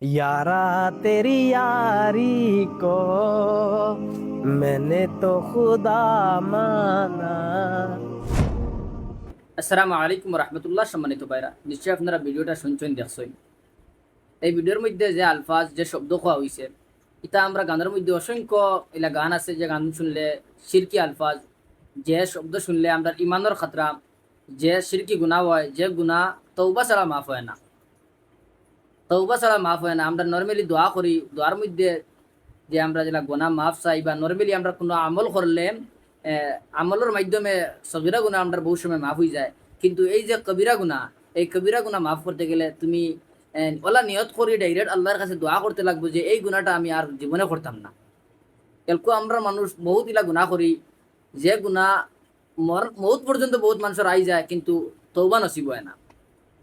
यारा तेरी यारी को मैंने तो खुदा माना। আসসালামু আলাইকুম রহমতুল্লাহ। সম্মানিত ভাইরা, নিশ্চয়ই আপনারা ভিডিওটা শুনছেন দেখছেন। এই ভিডিওর মধ্যে যে আলফাজ যে শব্দ কোয়া হয়েছে, এটা আমরা গানের মধ্যে অসংখ্য এলা গান আছে যে গান শুনলে শিরকি আলফাজ, যে শব্দ শুনলে আমরা ইমানের খাতরা, যে শিরকি গুনাহ হয়, যে গুনাহ তওবা ছাড়া মাফ হয় না, তওবা ছাড়া মাফ হয় না। আমরা নর্মালি দোয়া করি, দোয়ার মধ্যে যে আমরা যেটা গুনাহ মাফ চাই বা নর্মালি আমরা কোনো আমল করলে আমলের মাধ্যমে সগিরা গুনাহ আমরা বহু সময় মাফ হয়ে যায়। কিন্তু এই যে কবিরা গুনাহ, এই কবিরা গুনাহ মাফ করতে গেলে তুমি ওলা নিয়ত করি ডাইরেক্ট আল্লাহর কাছে দোয়া করতে লাগবে যে এই গুনাহটা আমি আর জীবনে করতাম না। এলকো আমরা মানুষ বহুত ইলা গুনাহ করি, যে গুনাহ মৌত পর্যন্ত বহুত মানুষের আই যায় কিন্তু তওবা নসিব হয় না।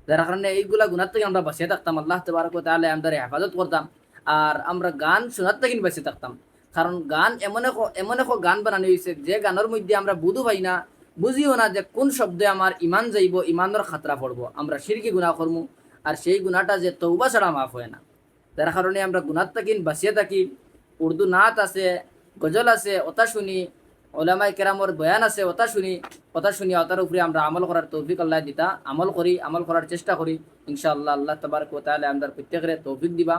যার কারণে এইগুলা গুনার থেকে আমরা বাঁচিয়ে থাকতাম, আল্লাহ তাবারক ওয়া তাআলা আমাদের হেফাজত করতাম। আর আমরা গান শোনার থেকে বাঁচিয়ে থাকতাম, কারণ গান এমন এক গান বানানো হয়েছে যে গানের মধ্যে আমরা বুঝু পাই না, বুঝিও না যে কোন শব্দে আমার ইমান যাইব, ইমানের খাতরা পড়বো, আমরা শিরকি গুনাহ করবো। আর সেই গুনাহটা যে তওবা ছাড়া মাফ হয় না। যার কারণে আমরা গুনার থেকে বাঁচিয়ে থাকি। উর্দু নাত আছে, গজল আছে, ওটা শুনি, ওলামায়ে কেরামর বয়ান আছে, ওটা শুনি ওটার উপরে আমরা আমল করার তৌফিক আল্লাহ দিতা, আমল করি, আমল করার চেষ্টা করি। ইনশাআল্লাহ আল্লাহ তাবারক ওয়া তাআলা আমাদের প্রত্যেকের তৌফিক দিবা।